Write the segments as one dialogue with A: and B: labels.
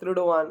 A: 3 2 1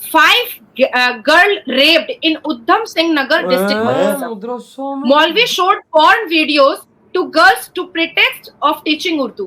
B: 5 girl raped in Udham Singh Nagar district. Maulvi showed porn videos to girls to pretext of teaching Urdu.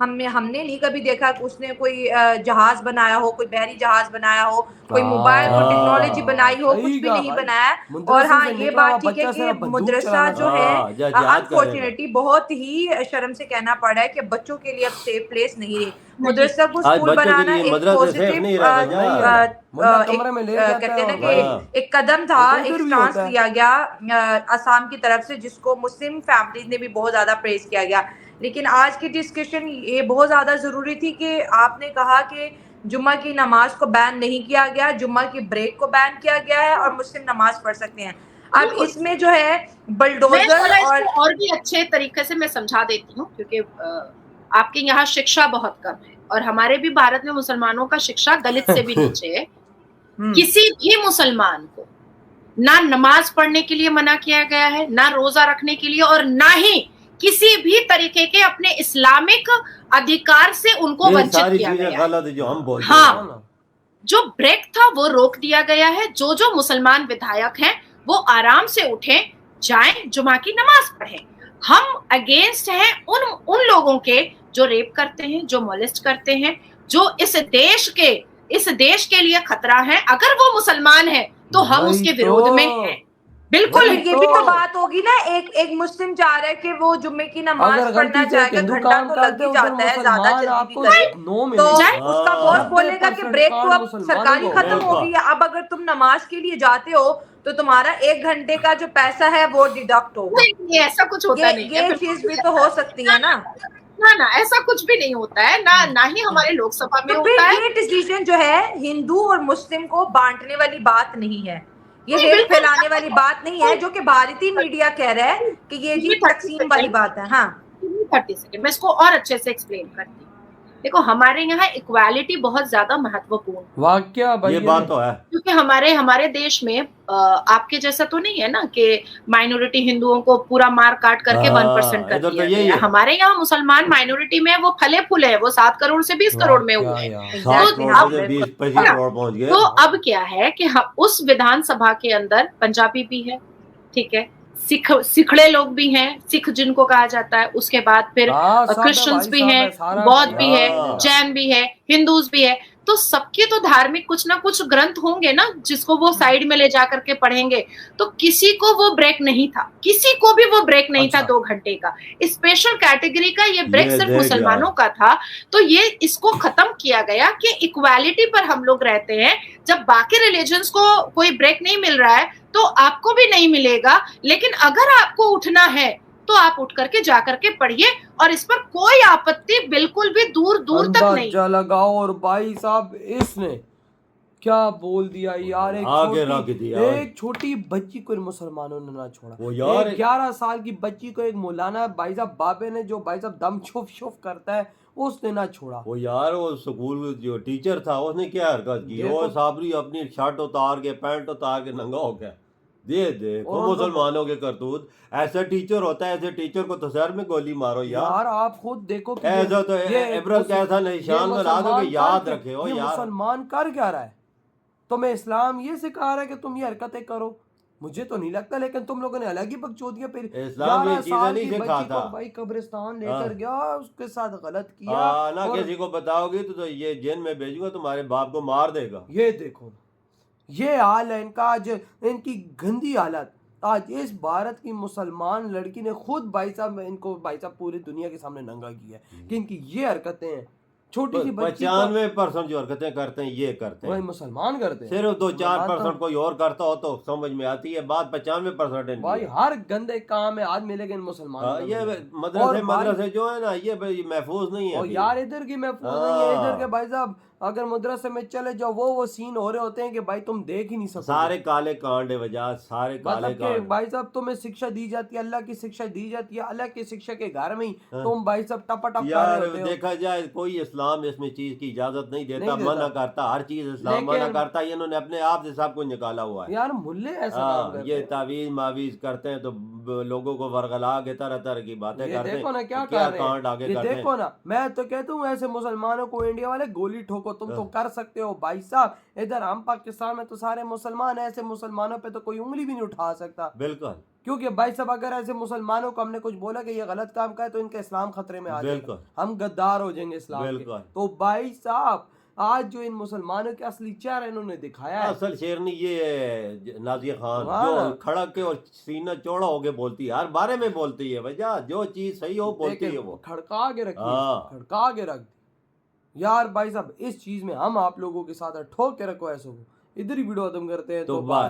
C: ہم نے نہیں کبھی دیکھا کہ اس نے کوئی جہاز بنایا ہو, کوئی بحری جہاز بنایا ہو, کوئی موبائل کو ٹیکنالوجی بنایا ہو, کچھ بھی نہیں بنایا. اور ہاں یہ بات ٹھیک ہے کہ مدرسہ جو ہے انفارچونیٹلی بہت ہی شرم سے کہنا پڑ رہا ہے کہ بچوں کے لیے اب سیف پلیس نہیں رہی. مدرسہ کو اسکول بنانا ایک پازیٹیو کہتے ہیں نا کہ ایک قدم تھا, ایک سٹانس لیا گیا آسام کی طرف سے, جس کو مسلم فیملیز نے بھی بہت زیادہ پریز کیا گیا. لیکن آج کی ڈسکشن یہ بہت زیادہ ضروری تھی کہ آپ نے کہا کہ جمعہ کی نماز کو بین نہیں کیا گیا, جمعہ کی بریک کو بین کیا گیا ہے اور مسلم نماز پڑھ سکتے ہیں. اب اس میں جو ہے بلڈوزر
B: اور بھی اچھے طریقے سے میں سمجھا دیتی ہوں, کیونکہ آپ کے یہاں شکشا بہت کم ہے اور ہمارے بھی بھارت میں مسلمانوں کا شکشا دلت سے بھی نیچے ہے. کسی بھی مسلمان کو نہ نماز پڑھنے کے لیے منع کیا گیا ہے, نہ روزہ رکھنے کے لیے, اور نہ ہی کسی بھی طریقے کے اپنے اسلامک ادھیکار سے ان کو ونچت کیا گیا ہے. ہاں, جو بریک تھا وہ روک دیا گیا ہے. جو مسلمان ودھایک ہیں وہ آرام سے اٹھیں, جائیں, جمعہ کی نماز پڑھیں. ہم اگینسٹ ہیں ان لوگوں کے جو ریپ کرتے ہیں, جو مولسٹ کرتے ہیں, جو اس دیش کے لیے خطرہ ہیں. اگر وہ مسلمان ہیں تو ہم اس کے ورودھ میں ہیں. بالکل
C: یہ بھی تو بات ہوگی نا, ایک مسلم چاہ رہا ہے کہ وہ جمعے کی نماز پڑھنا چاہے گا, گھنٹہ تو لگ ہی جاتا ہے, زیادہ جلدی بھی کرے تو اس کا باس بولے گا کہ بریک تو اب سرکاری ختم ہوگی, اب اگر تم نماز کے لیے جاتے ہو تو تمہارا 1 گھنٹے کا جو پیسہ ہے وہ ڈیڈکٹ ہوگا.
B: ایسا کچھ ہوتا نہیں,
C: یہ چیز بھی تو ہو سکتی ہے نا.
B: نہ ایسا کچھ بھی نہیں ہوتا ہے, نہ ہی ہمارے لوک سبھا میں ہوتا ہے.
C: یہ ڈیسیژن جو ہے ہندو اور مسلم کو بانٹنے والی بات نہیں ہے, یہ ہیٹ پھیلانے والی بات نہیں ہے, جو کہ بھارتی میڈیا کہہ رہا ہے کہ یہ جی تقسیم والی بات ہے. ہاں
B: 30 سیکنڈ میں اس کو اور اچھے سے ایکسپلین کرتی ہوں. دیکھو ہمارے یہاں ایکوالٹی بہت زیادہ مہتوپورن,
A: واقعہ
D: یہ بات تو ہے,
B: کیونکہ ہمارے دیش میں آپ کے جیسا تو نہیں ہے نا کہ مائنورٹی ہندوؤں کو پورا مار کاٹ کر کے 1% کر دیا گیا. ہمارے یہاں مسلمان مائنورٹی میں وہ پھلے پھولے ہیں, وہ 7 کروڑ سے 20 کروڑ میں ہوئے ہیں. تو اب کیا ہے کہ اس ودھان سبھا کے اندر پنجابی بھی ہے, ٹھیک ہے, سکھڑے لوگ بھی ہیں, سکھ جن کو کہا جاتا ہے, اس کے بعد پھر کرسچنز بھی ہیں, بودھ بھی ہے, جین بھی ہے, ہندوز بھی ہے. تو سب کے تو دھارمک کچھ نہ کچھ گرنتھ ہوں گے نا, جس کو وہ سائیڈ میں لے جا کر کے پڑھیں گے. تو کسی کو وہ بریک نہیں تھا, کسی کو بھی وہ بریک نہیں تھا 2 گھنٹے کا. اسپیشل کیٹیگری کا یہ بریک صرف مسلمانوں کا تھا. تو یہ اس کو ختم کیا گیا کہ ایکوالٹی پر ہم لوگ رہتے ہیں. جب باقی ریلیجنز کو کوئی بریک نہیں مل رہا ہے تو آپ کو بھی نہیں ملے گا. لیکن اگر آپ کو اٹھنا ہے تو آپ اٹھ کر کے جا کر کے پڑھیے, اور اس پر کوئی آپتی بالکل بھی دور تک نہیں.
A: اندازہ لگاؤ. اور بھائی صاحب اس نے کیا بول دیا یار, ایک چھوٹی بچی کو مسلمانوں نے نہ چھوڑا. 11 سال کی بچی کو ایک مولانا بھائی صاحب بابے نے, جو بھائی صاحب دم چھف کرتا ہے, اس نے نہ چھوڑا.
D: وہ یار وہ سکول جو ٹیچر تھا اس نے کیا حرکت کی, وہ صابری اپنی شرٹ اتار کے, پینٹ اتار کے ننگا ہو گیا. دیکھو مسلمانوں کے کرتوت. ایسا ٹیچر ہوتا ہے, ایسے ٹیچر کو تو سر میں گولی مارو یار.
A: آپ خود دیکھو
D: ایسا تو عبرت کیسا نشان بنا دو کہ یاد رکھے ہو یار.
A: مسلمان کر کیا رہا ہے, تمہیں اسلام یہ سکھا رہا ہے کہ تم یہ حرکتیں کرو. مجھے تو نہیں لگتا, لیکن تم لوگوں نے الگ ہی بکچودیاں. پھر
D: اسلام یہ چیزیں نہیں سکھاتا
A: بھائی قبرستان لے کر گیا, اس کے ساتھ غلط کیا.
D: نہ کسی کو بتاؤ گی تو یہ جیل میں بھیجوں گا, تمہارے باپ کو مار دے گا.
A: یہ دیکھو یہ حال ہے ان کا آج, ان کی گندی حالت. آج اس بھارت کی مسلمان لڑکی نے خود بھائی صاحب ان کو بھائی صاحب پوری دنیا کے سامنے ننگا کیا ہے کہ ان کی یہ حرکتیں ہیں. چھوٹی سی بچی
D: 95% جو حرکتیں کرتے ہیں یہ کرتے ہیں
A: مسلمان کرتے ہیں.
D: صرف 2-4% کوئی اور کرتا ہو تو سمجھ میں آتی ہے بات. 95%
A: بھائی ہر گندے کام ہے آج ملے گا ان مسلمانوں.
D: یہ مدرسے جو ہے نا یہ محفوظ نہیں ہے
A: یار, ادھر کی محفوظ نہیں ہے. ادھر کے بھائی صاحب اگر مدرسے میں چلے جاؤ وہ سین ہو رہے ہوتے ہیں کہ بھائی تم دیکھ ہی نہیں سکتے.
D: سارے کالے کانڈ وجہ, سارے کالے کانڈ.
A: بھائی صاحب تمہیں شکشا دی جاتی ہے, اللہ کی شکشا دی جاتی ہے, اللہ کی شکشا کے گھر میں ہی تم بھائی صاحب ٹپا ٹپ کر رہے ہوتے ہو.
D: دیکھا جائے کوئی اسلام اس میں چیز کی اجازت نہیں دیتا, منع کرتا, ہر چیز اسلام منع کرتا. انہوں نے اپنے آپ سے سب کو نکالا ہوا ہے
A: یار. ملے ایسا
D: یہ تعویذ معویذ کرتے ہیں تو لوگوں کو ورغلا کے طرح کی باتیں کرتے ہیں.
A: دیکھو نا کیا کانڈ آگے کرتے ہیں. دیکھو نا, میں تو کہتا ہوں ایسے مسلمانوں کو انڈیا والے گولی ٹھوکو کو, تم تو کر سکتے ہو بھائی صاحب. ادھر ہم پاکستان میں تو سارے مسلمان ہیں, ایسے مسلمانوں پہ تو کوئی انگلی بھی نہیں اٹھا سکتا.
D: بالکل,
A: کیونکہ بھائی صاحب اگر ایسے مسلمانوں کو ہم نے کچھ بولا کہ یہ غلط کام کا ہے تو ان کا اسلام خطرے میں آ جائے گا, ہم غدار ہو جائیں گے اسلام کے. تو بھائی صاحب آج جو ان مسلمانوں کے اصلی چہرہ انہوں نے دکھایا ہے,
D: اصل شیرنی یہ نازیہ خان جو کھڑا کے اور سینہ چوڑا ہو کے بولتی ہے, ہر بارے میں بولتی ہے بھیا, جو چیز صحیح ہو بولتی ہے, وہ
A: کھڑکا کے رکھی, کھڑکا کے رکھ دی یار. بھائی صاحب اس چیز میں ہم آپ لوگوں کے ساتھ ٹھوک کے رکھو ایسو کو. ادھر ہی ویڈیو ختم کرتے ہیں. تو بات